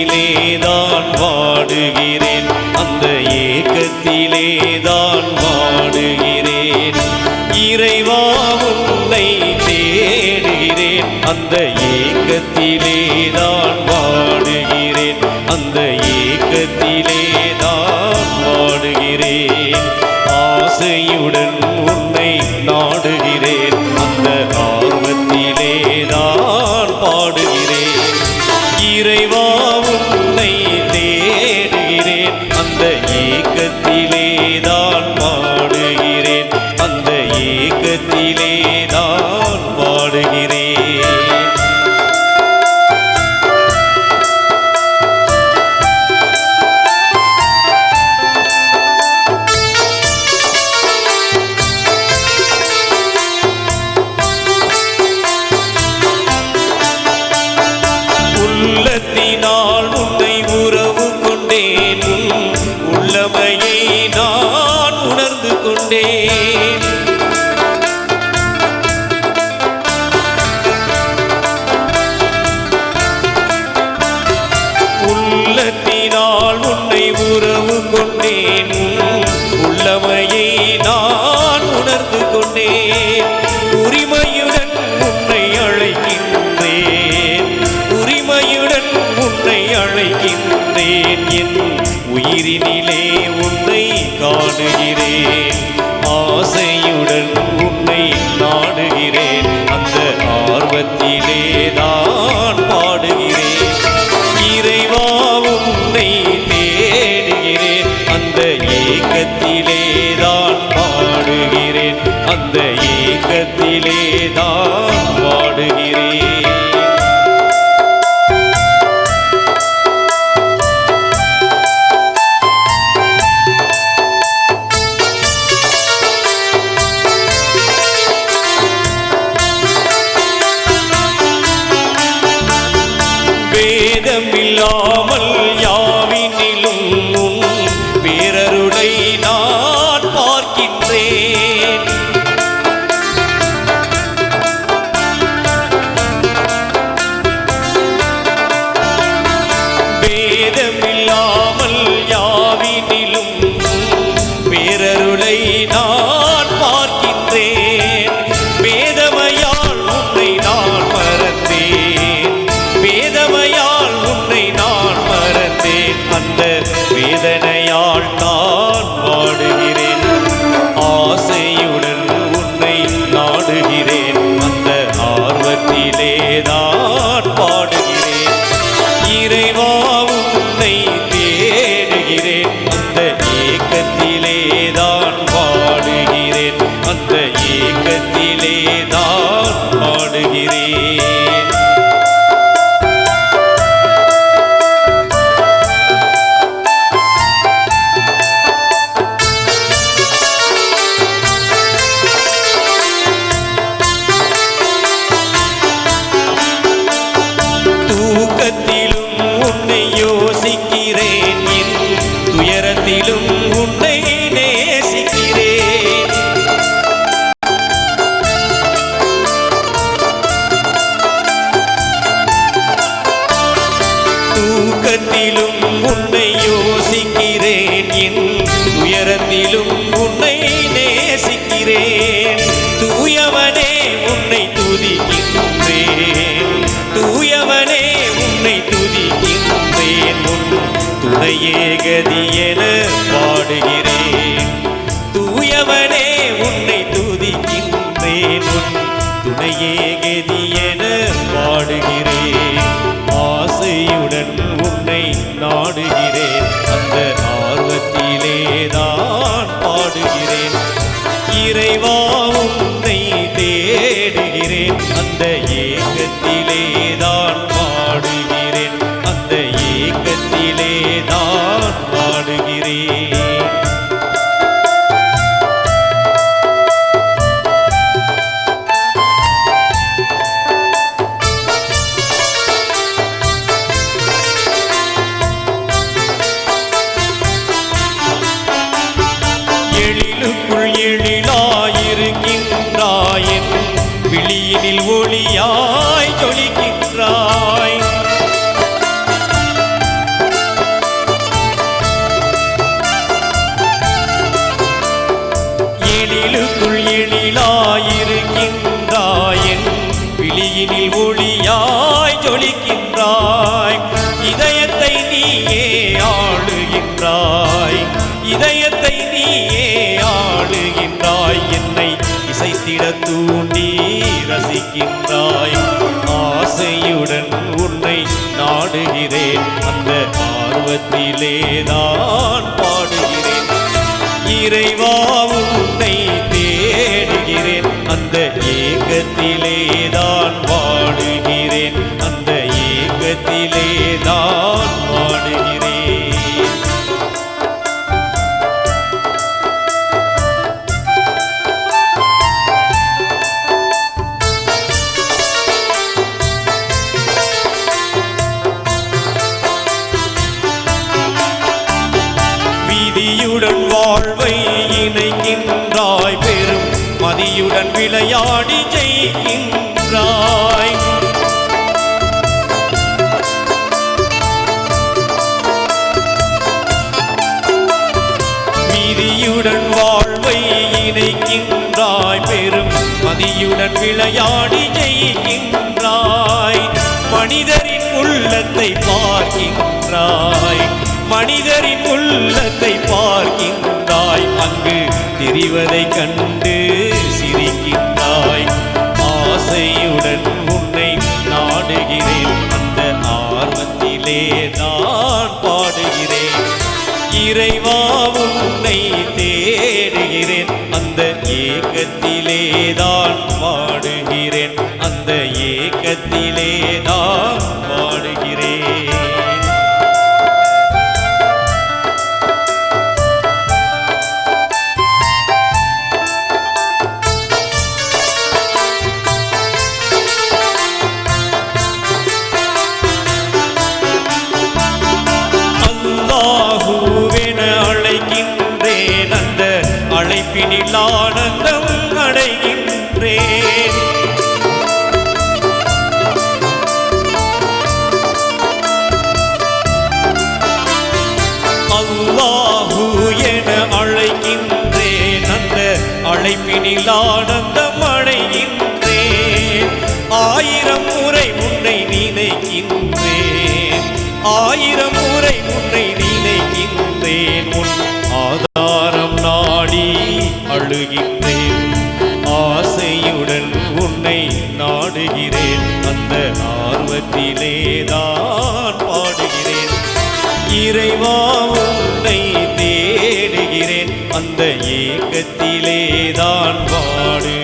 ஏக்கத்திலே தான் வாடுகிறேன், அந்த ஏக்கத்திலே தான் வாடுகிறேன். இறைவா உன்னை தேடுகிறேன், அந்த ஏக்கத்திலே தான் வாடுகிறேன், அந்த ஏக்கத்திலே தான் வாடுகிறேன். ஆசையுடன் உன்னை நாடுகிறேன், அந்த ஆர்வத்திலே தான் பாடுகிறேன். இறைவா உன்னை தேடுகிறேன், அந்த ஏக்கத்திலே தான் பாடுகிறேன், அந்த ஏக்கத்திலே தான் பாடுகிறேன். உள்ளத்தினால் உன்னை உறவு கொண்டேன், உள்ளமையை நான் உணர்ந்து கொண்டேன். உள்ளத்தினால் உன்னை உறவு கொண்டேன், உள்ளமையை நான் உணர்ந்து கொண்டேன். உரிமையுடன் உன்னை அழைக்கின்றேன், உரிமையுடன் உன்னை அழைக்கின்றேன். என் உயிரினிலே உன்னை காணுகிறேன், ஆசையுடன் உன்னை நாடுகிறேன், அந்த ஆர்வத்திலே தான் பாடுகிறேன். இறைவா உன்னை தேடுகிறேன், அந்த ஏக்கத்திலே தான் பாடுகிறேன், அந்த ஏக்கத்திலே தான் பாடுகிறேன். வேதமில்லாமல் யாவினிலும் உன் பேரருளை நான் பார்க்கின்றேன். வேதமில்லாமல் யாவினிலும் பேரருளை நான் பார்க்கின்றேன். வேதமையால் உன்னை நான் மறந்தேன், வேதமையால் உன்னை நான் மறந்தேன், அந்த வேதனையால் நான் வாடுகிறேன். ஆசையுடன் உன்னை நாடுகிறேன், அந்த ஆர்வத்திலே தான் பாடுகிறேன். இறைவா உன்னை தேடுகிறேன், அந்த ஏக்கத்திலே தான் பாடுகிறேன், அந்த ஏக்கத்திலே தான் பாடுகிறேன். தூக்கத்திலும் உன்னை யோசிக்கிறேன், என் துயரத்திலும் உன்னை நேசிக்கிறேன். தூக்கத்திலும் உன்னை யோசிக்கிறேன், என் துயரத்திலும் உன்னை நேசிக்கிறேன். தூயவனே உன்னை துதிக்கின்றேன், தூயவனே உன்னை துதிக்கின்றேன். உன் துணையே கதி என பாடுகிறேன். தூயவனே உன்னை துதிக்கின்றேன், உன் துணையே கதி என பாடுகிறேன். ஆசையுடன் உன்னை நாடுகிறேன், அந்த ஆர்வத்திலே தான் பாடுகிறேன். இறைவா உன்னை தேடுகிறேன், அந்த ஏக்கத்திலே தான் பாடுகிறேன், அந்த ஏக்கத்திலே தான் பாடுகிறேன். எழிலுக்குள் எழிலாயிருக்கின்றாய், விழியினில் ஒளியாய் ஜொலிக்கின்றாய். ஒளியாய் ஜொலிக்கின்றாய். இதயத்தை நீயே ஆளுகின்றாய். இதயத்தை நீயே ஆளுகின்றாய். என்னை இசைத்திட தூண்டி ரசிக்கின்றாய். ஆசையுடன் உன்னை நாடுகிறேன். அந்த ஆர்வத்திலேதான் பாடுகிறேன். இறைவா உன்னை தேடுகிறேன். அந்த ஏக்கத்திலேதான் வாடுகிறேன். அந்த ஏக்கத்திலேதான் வாடுகிறேன். விதியுடன் வாழ்வை இணைக்கின்றாய். பெரும் மதியுடன் விளையாடி ஜெயிக்கின்றாய். விதியுடன் வாழ்வை இணைக்கின்றாய். பெரும் மதியுடன் விளையாடி ஜெயிக்கின்றாய். மனிதரின் உள்ளத்தை பார்க்கின்றாய். மனிதரின் உள்ளத்தை பார்க்கின்றாய். அங்கு தெரிவதை கண்டு சிரிக்கின்றாய். ஆசையுடன் உன்னை நாடுகிறேன். அந்த ஆர்வத்திலே நான் பாடுகிறேன். இறைவா உன்னை தேடுகிறேன். அந்த ஏக்கத்திலே தான் பாடுகிறேன். அந்த ஏக்கத்திலே தான் பாடுகிறேன். அழைக்கின்றேன். அந்த அழைப்பினில் ஆனந்தம் அடைகின்றேன். அல்லாஹு என அழைக்கின்றேன். அந்த அழைப்பினில் ஆனந்தம் அடைகின்றேன். 1000 முறை உன்னை நினைக்கின்றேன். 1000 முறை உன்னை நினைக்கின்றேன். உன் ஆதாரம் நாடி அழுகின்றேன். ஆசையுடன் உன்னை நாடுகிறேன். அந்த ஆர்வத்திலேதான் பாடுகிறேன். இறைவா உன்னை தேடுகிறேன். அந்த ஏக்கத்திலேதான் பாடு